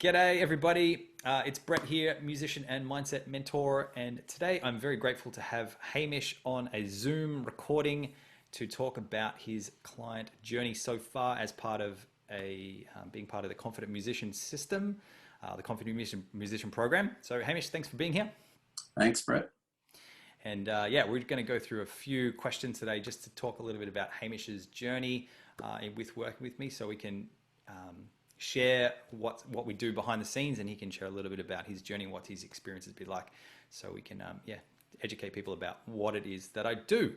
G'day, everybody. It's Brett here, musician and mindset mentor. And today I'm very grateful to have Hamish on a Zoom recording to talk about his client journey so far as part of being part of the Confident Musician system, the Confident Musician program. So, Hamish, thanks for being here. Thanks, Brett. And yeah, we're going to go through a few questions today just to talk a little bit about Hamish's journey with working with me so we can share what we do behind the scenes, and he can share a little bit about his journey, what his experience has been like, so we can educate people about what it is that I do.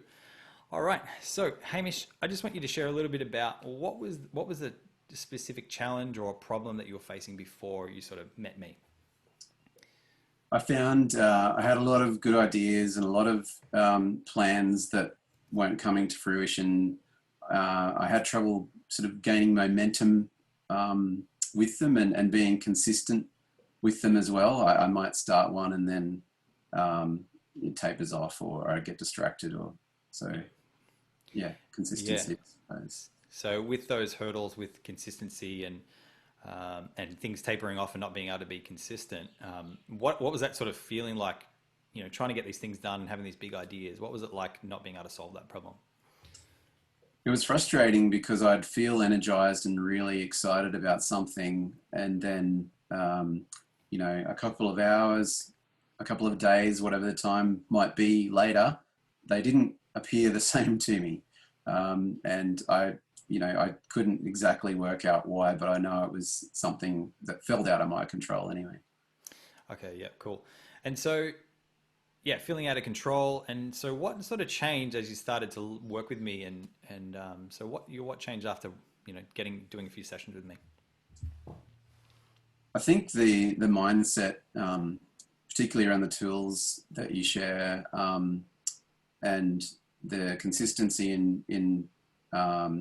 All right, so Hamish, I just want you to share a little bit about what was the specific challenge or problem that you were facing before you sort of met me. I found I had a lot of good ideas and a lot of plans that weren't coming to fruition. I had trouble sort of gaining momentum with them and being consistent with them as well. I might start one and then it tapers off, or I get distracted, or so. Yeah, Yeah. consistency, I suppose. So with those hurdles, with consistency and things tapering off and not being able to be consistent, what was that sort of feeling like? You know, trying to get these things done and having these big ideas. What was it like not being able to solve that problem? It was frustrating because I'd feel energized and really excited about something, and then a couple of hours, a couple of days, whatever the time might be later, they didn't appear the same to me, and I couldn't exactly work out why, but I know it was something that felt out of my control anyway. Okay, yeah, cool. And so, yeah, feeling out of control. And so, what sort of changed as you started to work with me? And so, what changed after doing a few sessions with me? I think the mindset, particularly around the tools that you share, and the consistency in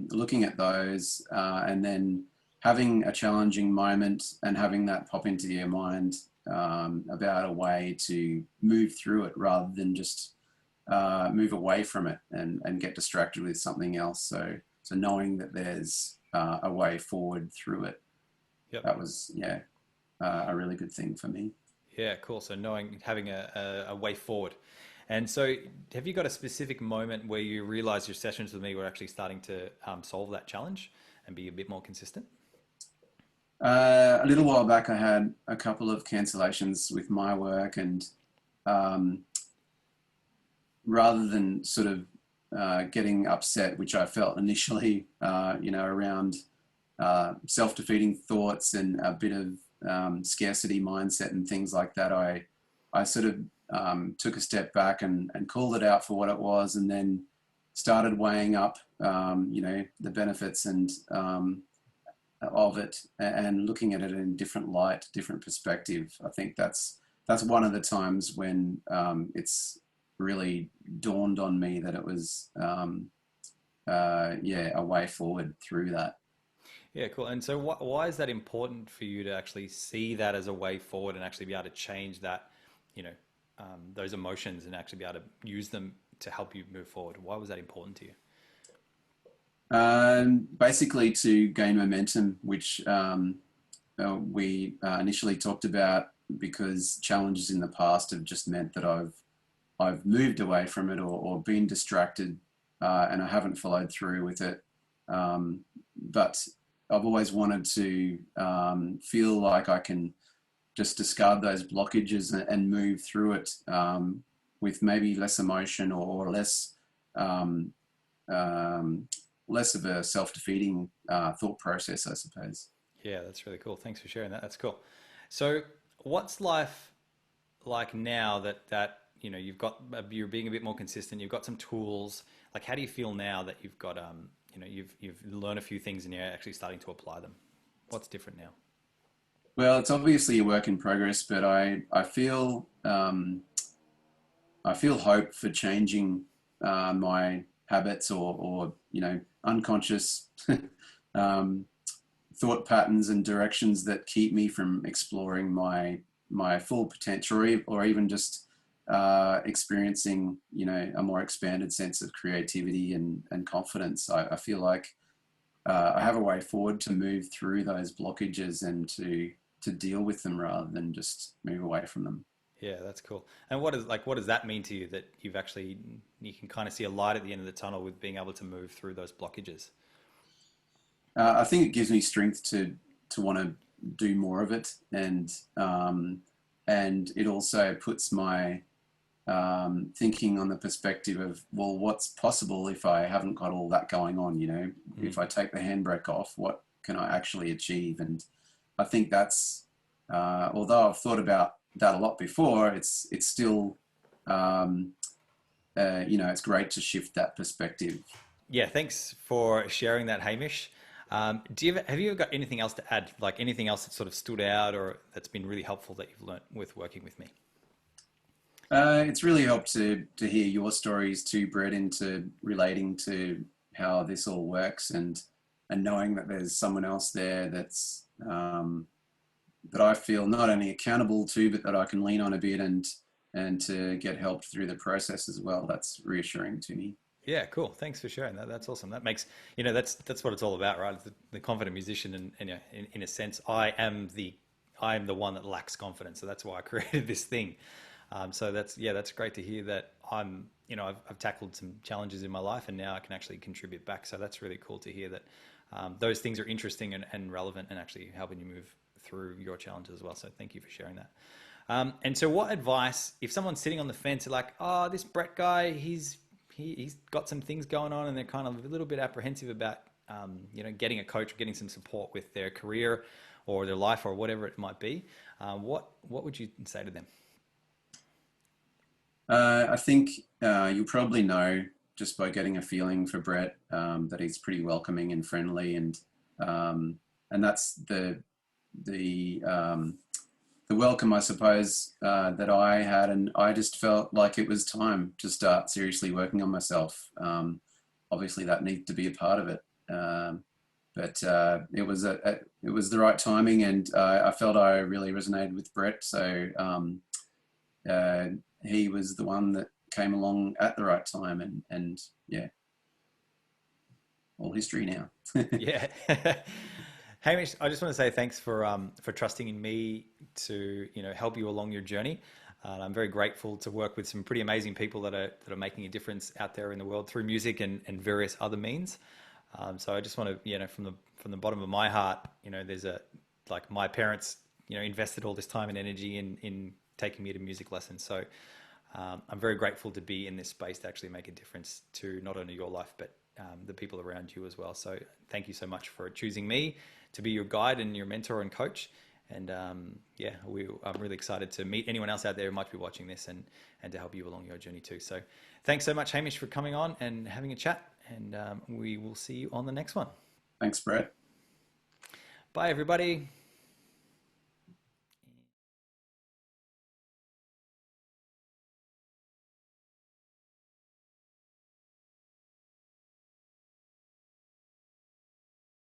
looking at those, and then having a challenging moment and having that pop into your mind about a way to move through it rather than just move away from it and get distracted with something else. So knowing that there's a way forward through it, Yep. that was, a really good thing for me. Yeah, cool. So having a way forward. And so, have you got a specific moment where you realized your sessions with me were actually starting to solve that challenge and be a bit more consistent? A little while back, I had a couple of cancellations with my work, and um, rather than sort of getting upset, which I felt initially, around self-defeating thoughts and a bit of scarcity mindset and things like that, I sort of took a step back and called it out for what it was, and then started weighing up, the benefits and of it, and looking at it in a different light, different perspective. I think that's one of the times when it's really dawned on me that it was, a way forward through that. Yeah, cool. And so, why is that important for you to actually see that as a way forward and actually be able to change that, you know, those emotions and actually be able to use them to help you move forward? Why was that important to you? Basically to gain momentum, which we initially talked about, because challenges in the past have just meant that I've moved away from it, or been distracted, and I haven't followed through with it. But I've always wanted to feel like I can just discard those blockages and move through it, with maybe less emotion, or less um, less of a self-defeating thought process, I suppose. Yeah, that's really cool. Thanks for sharing that. That's cool. So, what's life like now that you're being a bit more consistent? You've got some tools. Like, how do you feel now that you've got you've learned a few things and you're actually starting to apply them? What's different now? Well, it's obviously a work in progress, but I feel hope for changing my habits, or unconscious um, thought patterns and directions that keep me from exploring my full potential, or even just experiencing a more expanded sense of creativity and confidence. I feel like I have a way forward to move through those blockages and to to deal with them rather than just move away from them. Yeah, that's cool. And what does that mean to you that you can kind of see a light at the end of the tunnel with being able to move through those blockages? I think it gives me strength to want to do more of it, and it also puts my thinking on the perspective of, well, what's possible if I haven't got all that going on? You know, if I take the handbrake off, what can I actually achieve? And I think that's although I've thought about that a lot before, it's still you know, it's great to shift that perspective. Yeah, thanks for sharing that, Hamish. Have you ever got anything else to add? Like anything else that sort of stood out or that's been really helpful that you've learned with working with me? It's really helped to hear your stories too, Brett, into relating to how this all works, and knowing that there's someone else there that's that I feel not only accountable to, but that I can lean on a bit and to get help through the process as well. That's reassuring to me. Yeah, cool. Thanks for sharing that. That's awesome. That makes, that's what it's all about, right? The confident musician, and in a sense, I am the one that lacks confidence. So that's why I created this thing. So that's great to hear that I've tackled some challenges in my life and now I can actually contribute back. So that's really cool to hear that those things are interesting and relevant and actually helping you move through your challenges as well. So thank you for sharing that. And so what advice, if someone's sitting on the fence, like, oh, this Brett guy, he's got some things going on and they're kind of a little bit apprehensive about, getting a coach or getting some support with their career or their life or whatever it might be. What would you say to them? I think you'll probably know just by getting a feeling for Brett that he's pretty welcoming and friendly, and that's the welcome, I suppose, that I had, and I just felt like it was time to start seriously working on myself. Obviously, that needs to be a part of it, but it was it was the right timing, and I felt I really resonated with Brett. So he was the one that came along at the right time, and yeah, all history now. Yeah. Hamish, I just want to say thanks for trusting in me to help you along your journey. I'm very grateful to work with some pretty amazing people that are making a difference out there in the world through music and various other means. So I just want to from the bottom of my heart, there's my parents invested all this time and energy in taking me to music lessons. So I'm very grateful to be in this space to actually make a difference to not only your life but the people around you as well. So thank you so much for choosing me to be your guide and your mentor and coach. And I'm really excited to meet anyone else out there who might be watching this and to help you along your journey too. So thanks so much, Hamish, for coming on and having a chat. And we will see you on the next one. Thanks, Brett. Bye, everybody.